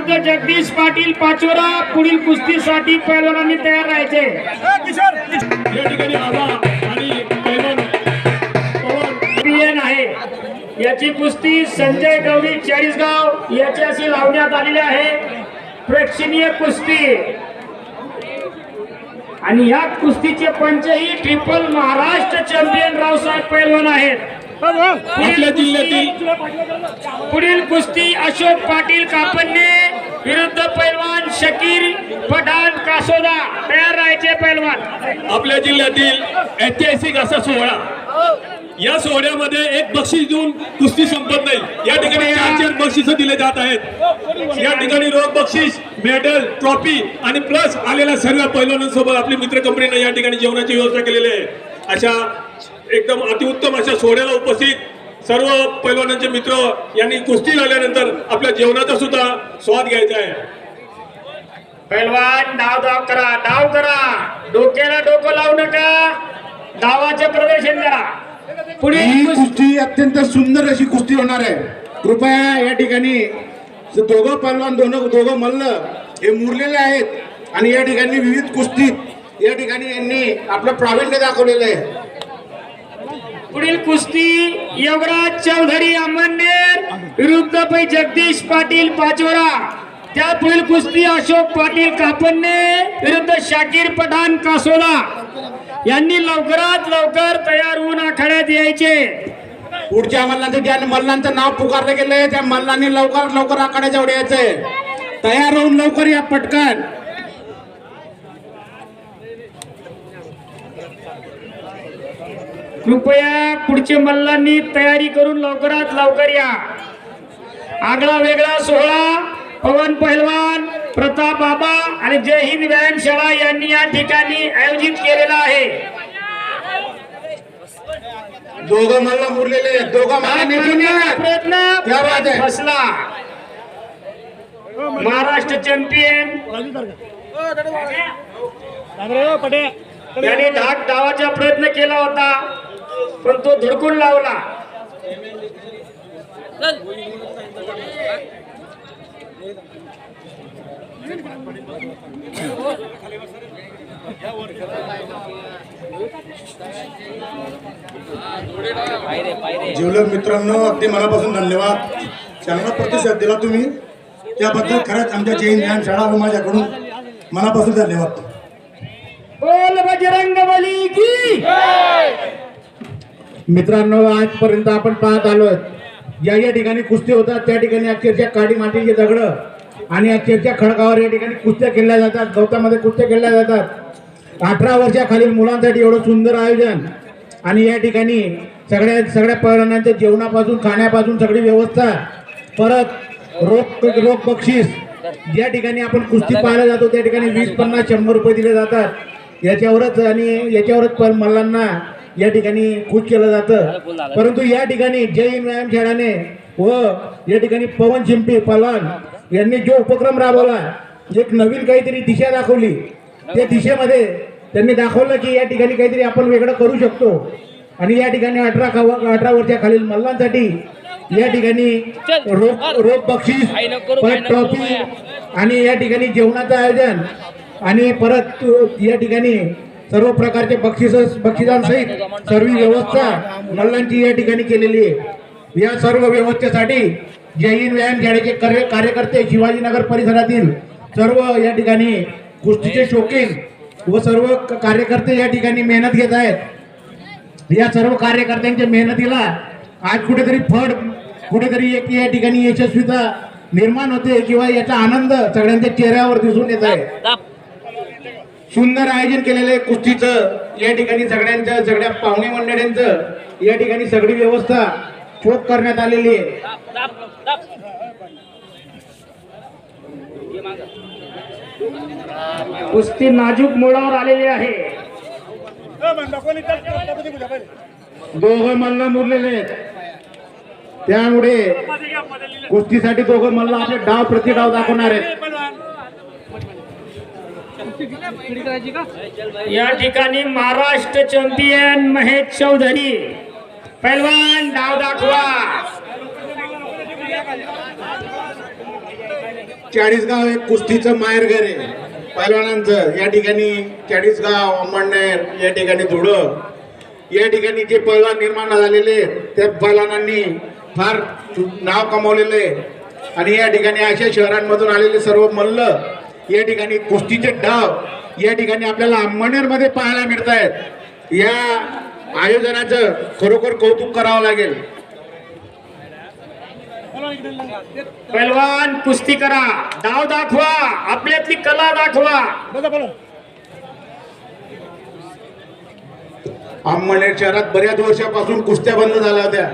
विरुद्ध जगदीश पाटील पाचोरा। पुढील कुस्तीसाठी पैलवानांनी तयार राहायचे। या ठिकाणी आबा आणि पैलवान पवन आहे याची कुस्ती संजय गवळी चाळीसगाव याच्याशी लावण्यात आलेली आहे। प्रेक्षणीय कुस्ती आणि या कुस्तीचे पंचही ट्रिपल महाराष्ट्र चॅम्पियन रावसाहेब पैलवान आहेत। आपल्या जिल्ह्यातील पुढील कुस्ती अशोक पाटील कापन्ने विरुद्ध पैलवान शकीर पठाण कासोदा। तयार राहायचे पैलवान। आपल्या जिल्ह्यातील ऐतिहासिक असा सोहळा। या सोहळ्यामध्ये एक बक्षीस देऊन कुस्ती संपत नाही। या ठिकाणी 4 बक्षिसं दिले जात आहेत। या ठिकाणी रोख बक्षीस, मेडल, ट्रॉफी आणि प्लस आलेल्या सर्व पैलवानांसोबत आपली मित्र कंपनीने या ठिकाणी जेवणाची व्यवस्था केलेली आहे। अशा एकदम अतिउत्तम अशा सोहळ्याला उपस्थित सर्व पैलवानांचे मित्र यांनी कुस्ती झाल्यानंतर आपल्या जेवणाचा सुद्धा स्वाद घ्यायचा आहे। पैलवान डाव करा, डाव करा, डोक्याला डोकं लावू नका, डावाचे प्रदर्शन करा। ही कुस्ती अत्यंत सुंदर अशी कुस्ती होणार आहे। कृपया या ठिकाणी दोघं पैलवान दोघं मल्ल हे मुरलेले आहेत आणि या ठिकाणी विविध कुस्तीत या ठिकाणी यांनी आपलं प्रावीण्य दाखवलेलं आहे। पुढील कुस्ती योगराज चौधरी अमनेर विरुद्ध पै जगदीश पाटील पाचोरा। त्या पुढील कुस्ती अशोक पाटील कापन्ने विरुद्ध शाकीर पठाण कासोदा। यांनी लवकरात लवकर तयार होऊन आखाड्यात यायचे। पुढच्या मल्लांचं ज्या मल्लांचं नाव पुकारलं गेलंय त्या मल्लांनी लवकरात लवकर आखाड्यात जेवढे यायचंय। तयार होऊन लवकर या पटकन। कृपया पुढचे मल्लांनी तयारी करून लवकरात लवकर या। आगळा वेगळा सोहळा पवन पहलवान, प्रताप बाबा आणि जय हिंद व्यायामशाळा यांनी या ठिकाणी आयोजित केलेला आहे। दोघं मल्ल मुरलेले, दोघं प्रयत्न फसला। महाराष्ट्र चॅम्पियन याने धाक डावाचा प्रयत्न केला होता पण तो धडकून लावला। जेवलक मित्रांनो, अगदी मनापासून धन्यवाद। चांगला प्रतिसाद दिला तुम्ही, त्याबद्दल खरंच आमच्या जय हिंद व्यायामशाळा व माझ्याकडून मनापासून धन्यवाद। बोल बजरंगबली की। मित्रांनो, आजपर्यंत आपण पाहत आलोय या ठिकाणी कुस्ती होतात त्या ठिकाणी अक्षरशः काडी मातीचे दगड आणि अक्षरशः खडकावर या ठिकाणी कुस्त्या खेळल्या जातात, गवतामध्ये कुस्त्या खेळल्या जातात। 18 वर्षाखालील मुलांसाठी एवढं सुंदर आयोजन आणि या ठिकाणी सगळ्या पैलवानांच्या जेवणापासून खाण्यापासून सगळी व्यवस्था, परत रोख बक्षीस। ज्या ठिकाणी आपण कुस्ती पाहायला जातो त्या ठिकाणी 20, 50, 100 रुपये दिले जातात। याच्यावरच मल्लांना या ठिकाणी खुश केलं जातं। परंतु या ठिकाणी जय हिंद व्यायामशाळाने व या ठिकाणी पवन शिंपी पहलवान यांनी जो उपक्रम राबवला, एक नवीन काहीतरी दिशा दाखवली। त्या दिशेमध्ये त्यांनी दाखवलं की या ठिकाणी काहीतरी आपण वेगळं करू शकतो आणि या ठिकाणी 18 वर्षाखालील मल्लांसाठी या ठिकाणी रोख बक्षीस, परत ट्रॉफी आणि या ठिकाणी जेवणाचं आयोजन आणि परत या ठिकाणी सर्व प्रकारचे बक्षिसांसहित सर्व व्यवस्था मल्लांची या ठिकाणी केलेली आहे। या सर्व व्यवस्थेसाठी जय हिंद व्यायामशाळेचे कार्यकर्ते, शिवाजीनगर परिसरातील सर्व या ठिकाणी कुस्तीचे शौकीन व सर्व कार्यकर्ते या ठिकाणी मेहनत घेत आहेत। या सर्व कार्यकर्त्यांच्या मेहनतीला आज कुठेतरी एक या ठिकाणी यशस्वीता निर्माण होते किंवा याचा आनंद सगळ्यांच्या चेहऱ्यावर दिसून येत आहे। सुंदर आयोजन केलेलं आहे कुस्तीचं। या ठिकाणी सगळ्या पाहुणे मंडळींचं या ठिकाणी सगळी व्यवस्था चोख करण्यात आलेली आहे। कुस्ती नाजूक मोडावर आलेली आहे। दोघं मल्ल मुरलेले आहेत, त्यामुळे कुस्तीसाठी दोघं मल्ल आपले डाव प्रतिडाव दाखवणार आहेत। या ठिकाणी महाराष्ट्र चॅम्पियन महेश चौधरी पैलवान डाव दाखवा। चाळीसगाव एक कुस्तीचं माहेरघर आहे पैलवानांचं. या ठिकाणी चाळीसगाव, अंमळनेर, या ठिकाणी धुळं, या ठिकाणी जे पैलवान निर्माण झालेले आहेत, त्या पैलवानांनी फार नाव कमावलेलं आहे. आणि या ठिकाणी अशा शहरांमधून आलेले सर्व मल्ल या ठिकाणी कुस्तीचे डाव या ठिकाणी आपल्याला अंमळनेरमध्ये पाहायला मिळत आहेत. या आयोजनाचं खरोखर कौतुक करावं लागेल. पैलवान कुस्ती करा, डाव दाखवा, आपल्यातली कला दाखवा. अंमळनेर शहरात बऱ्याच वर्षापासून कुस्त्या बंद झाल्या होत्या,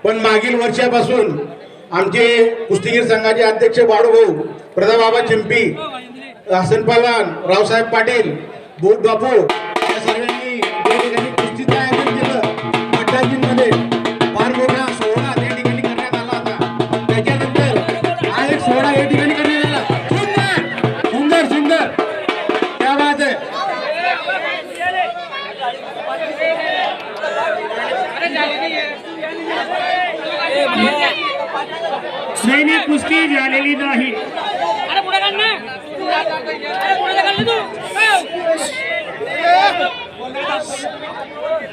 पण मागील वर्षापासून आमचे कुस्तीगीर संघाचे अध्यक्ष बाळूभाऊ, प्रतापबाबा चिंपी, हसन पहलवान, रावसाहेब पाटील, बोध बापू या सर्वांनी या ठिकाणी कुस्तीचं आयोजन केलं. मठाजींमध्ये फार मोठा सोहळा त्या ठिकाणी करण्यात आला होता. त्याच्यानंतर हा एक सोहळा या ठिकाणी करण्यात आला. सुंदर सुंदर सुंदर, क्या बात आहे. नाही, कुस्ती झालेली नाही.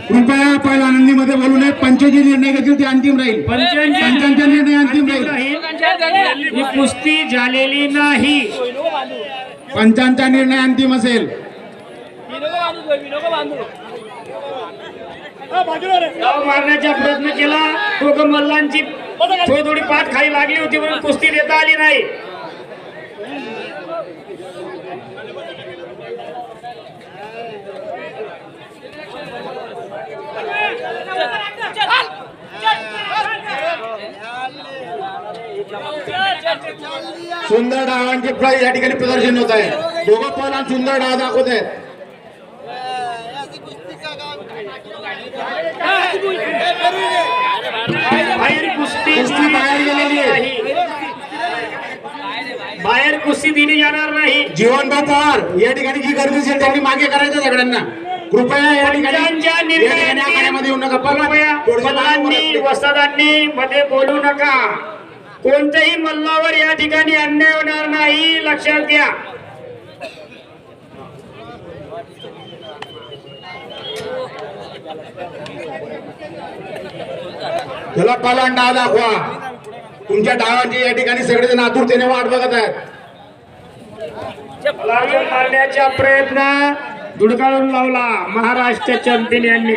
कृपया पहिला आनंदीमध्ये बोलू नये. पंचांचे निर्णय घेतील ते अंतिम राहील. पंचांचा निर्णय अंतिम राहील. ही कुस्ती झालेली नाही. पंचांचा निर्णय अंतिम असेल. डाव मारण्याचा प्रयत्न केला, दोघं मल्लांची थोडी पाठ खाली लागली होती म्हणून कुस्ती देता आली नाही. सुंदर डावांचे प्राईज या ठिकाणी प्रदर्शन होत आहे. दोघं पहिला सुंदर डाव दाखवत आहेत. बाहेर कुस्ती कुस्ती बाहेर गेलेली आहे. बाहेर कुस्ती दिली जाणार नाही. जीवनभाऊ पवार या ठिकाणी जी गर्दी असेल त्यांनी मागे करायचं सगळ्यांना. कृपया या ठिकाणी आखाड्यामध्ये येऊ नका. मल्लांनी, वस्तादांनी मध्ये बोलू नका. कोणत्याही मल्लावर या ठिकाणी अन्याय होणार नाही, लक्षात घ्या. त्याला पहिला डाव दाखवा. तुमच्या डावांची या ठिकाणी सगळेजण आतुरतेने वाट बघत आहेत. लागून मारण्याचा प्रयत्न धुडकाळून लावला महाराष्ट्र चॅम्पियन यांनी.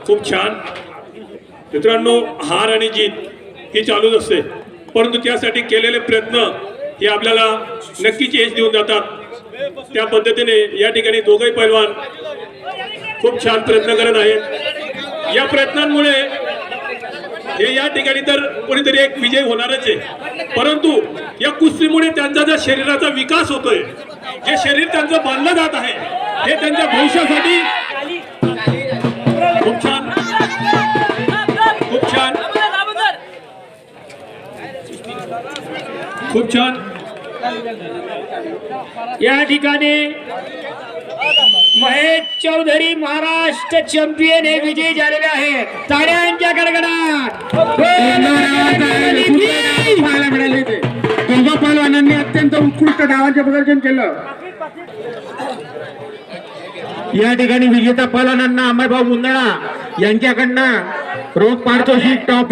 खूप छान मित्रांनो. हार आणि जीत ही चालूच असते, परंतु त्यासाठी केलेले प्रयत्न हे आपल्याला नक्कीच यश देऊन जातात. त्या पद्धतीने या ठिकाणी दोघंही पैलवान खूप छान प्रयत्न करत आहेत. या प्रयत्नांमुळे हे या ठिकाणी तर कोणीतरी एक विजय होणारच आहे, परंतु या कुस्तीमुळे त्यांचा ज्या शरीराचा विकास होतोय, जे शरीर त्यांचं बांधलं जात आहे, हे त्यांच्या भविष्यासाठी खूप छान खूप छान खूप छान. या ठिकाणी महेश चौधरी महाराष्ट्र चॅम्पियन हे विजयी झालेले आहेत. टाळ्यांच्या गडगडाट. पाहायला मिळाले ते दोघं पहिलवानांनी अत्यंत उत्कृष्ट डावांचे प्रदर्शन केलं. या ठिकाणी विजेता पहिलवानांना अंबाभाऊ मुंदडा यांच्याकडनं रोख पारितोषिक टॉप